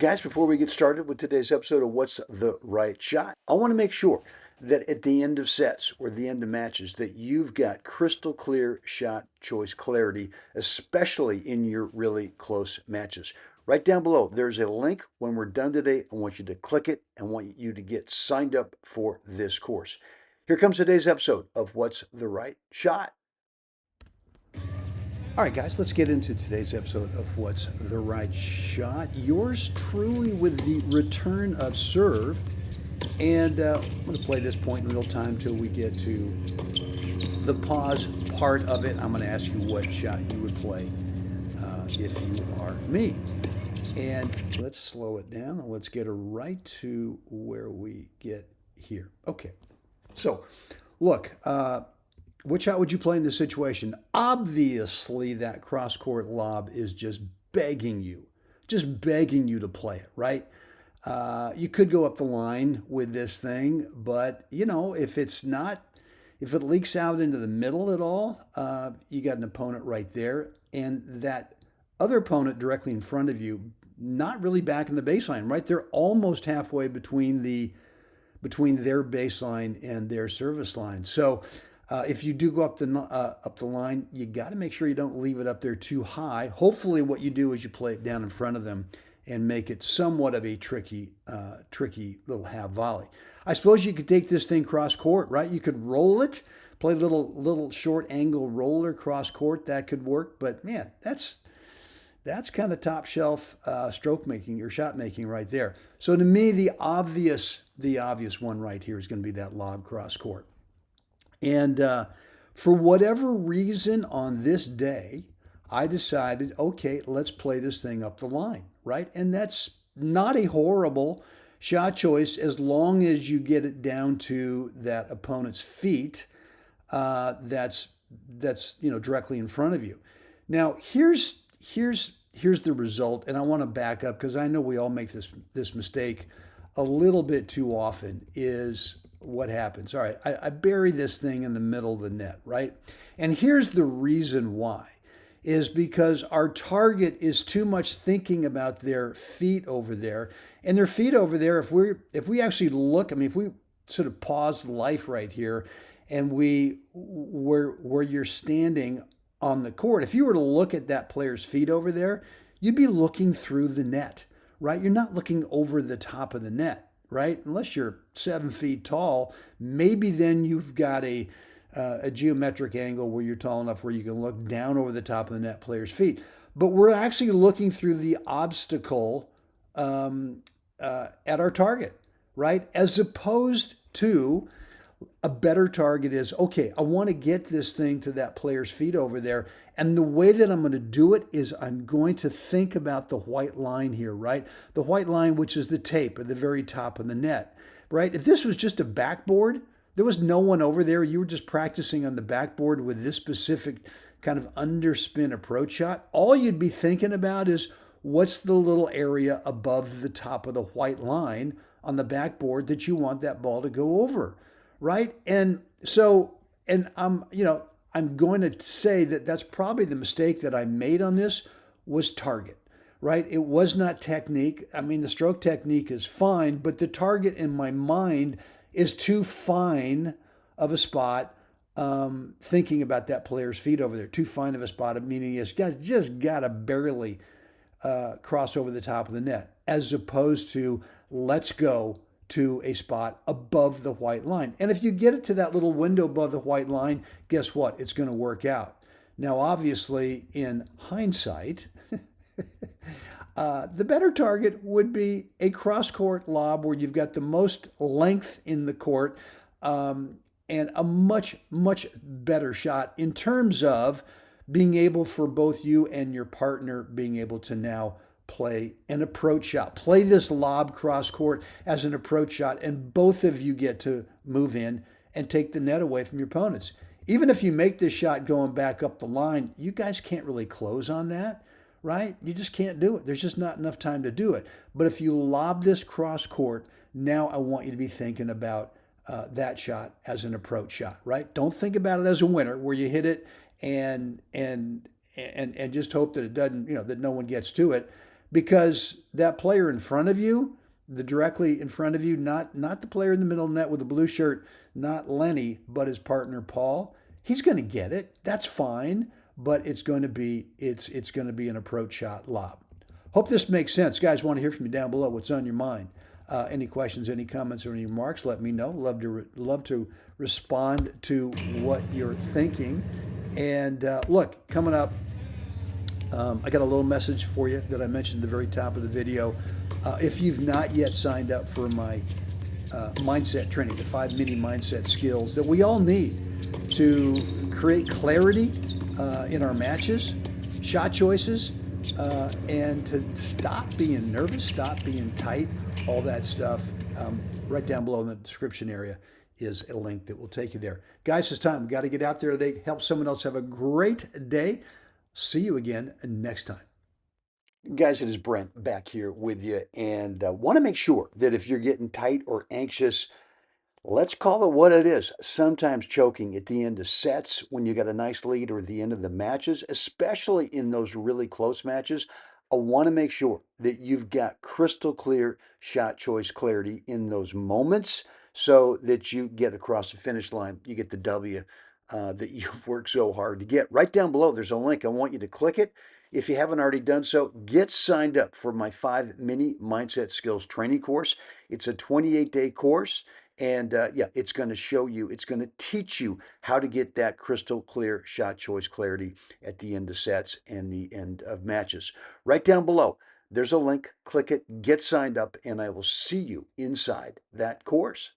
Guys, before we get started with today's episode of What's the Right Shot, I want to make sure that at the end of sets or the end of matches that you've got crystal clear shot choice clarity, especially in your really close matches. Right down below, there's a link. When we're done today, I want you to click it. I want you to get signed up for this course. Here comes today's episode of What's the Right Shot. All right, guys, let's get into today's episode of What's the Right Shot. Yours truly with the return of serve. And I'm going to play this point in real time until we get to the pause part of it. I'm going to ask you what shot you would play if you are me. And let's slow it down and let's get right to where we get here. Okay. So, look, what shot would you play in this situation? Obviously, that cross-court lob is just begging you to play it, right? You could go up the line with this thing, but if it leaks out into the middle at all, you got an opponent right there, and that other opponent directly in front of you, not really back in the baseline, right? They're almost halfway between their baseline and their service line. So if you do go up the line, you got to make sure you don't leave it up there too high. Hopefully, what you do is you play it down in front of them and make it somewhat of a tricky little half volley. I suppose you could take this thing cross court, right? You could roll it, play a little short angle roller cross court. That could work, but man, that's kind of top shelf stroke making or shot making right there. So to me, the obvious one right here is going to be that lob cross court. And for whatever reason on this day, I decided, okay, let's play this thing up the line, right? And that's not a horrible shot choice as long as you get it down to that opponent's feet. That's directly in front of you. Now here's the result, and I want to back up because I know we all make this mistake a little bit too often. Is what happens. All right, I bury this thing in the middle of the net, right? And here's the reason why, is because our target is too much thinking about their feet over there. And their feet over there, if we actually look, if we sort of pause life right here and where you're standing on the court, if you were to look at that player's feet over there, you'd be looking through the net, right? You're not looking over the top of the net, right? Unless you're 7 feet tall, maybe then you've got a geometric angle where you're tall enough where you can look down over the top of the net player's feet. But we're actually looking through the obstacle at our target, right? As opposed to a better target is, okay, I want to get this thing to that player's feet over there. And the way that I'm going to do it is I'm going to think about the white line here, right? The white line, which is the tape at the very top of the net, right? If this was just a backboard, there was no one over there. You were just practicing on the backboard with this specific kind of underspin approach shot. All you'd be thinking about is what's the little area above the top of the white line on the backboard that you want that ball to go over, right? And so, I'm going to say that that's probably the mistake that I made on this was target, right? It was not technique. The stroke technique is fine, but the target in my mind is too fine of a spot, thinking about that player's feet over there. Too fine of a spot, meaning you guys just got to barely cross over the top of the net, as opposed to let's go to a spot above the white line. And if you get it to that little window above the white line, guess what? It's going to work out. Now, obviously, in hindsight, the better target would be a cross-court lob where you've got the most length in the court and a much, much better shot in terms of being able for both you and your partner being able to now play an approach shot. Play this lob cross court as an approach shot, and both of you get to move in and take the net away from your opponents. Even if you make this shot going back up the line, you guys can't really close on that, right? You just can't do it. There's just not enough time to do it. But if you lob this cross court, now I want you to be thinking about that shot as an approach shot, right? Don't think about it as a winner where you hit it and just hope that it doesn't, that no one gets to it. because that player in front of you, the directly in front of you, not the player in the middle of the net with the blue shirt, not Lenny, but his partner Paul, he's going to get it. That's fine, but it's going to be an approach shot lob. Hope this makes sense, guys. Want to hear from you down below. What's on your mind? Any questions, any comments, or any remarks? Let me know. Love to respond to what you're thinking. And look, coming up, I got a little message for you that I mentioned at the very top of the video. If you've not yet signed up for my mindset training, the 5 mini mindset skills that we all need to create clarity in our matches, shot choices, and to stop being nervous, stop being tight, all that stuff, right down below in the description area is a link that will take you there. Guys, it's time. We've got to get out there today, help someone else have a great day. See you again next time. Guys, it is Brent back here with you, and want to make sure that if you're getting tight or anxious, let's call it what it is. Sometimes choking at the end of sets when you got a nice lead, or at the end of the matches, especially in those really close matches. I want to make sure that you've got crystal clear shot choice clarity in those moments so that you get across the finish line. You get the W that you've worked so hard to get. Right down below, there's a link. I want you to click it. If you haven't already done so, get signed up for my 5 mini mindset skills training course. It's a 28-day course. And yeah, it's going to show you, it's going to teach you how to get that crystal clear shot choice clarity at the end of sets and the end of matches. Right down below, there's a link. Click it, get signed up, and I will see you inside that course.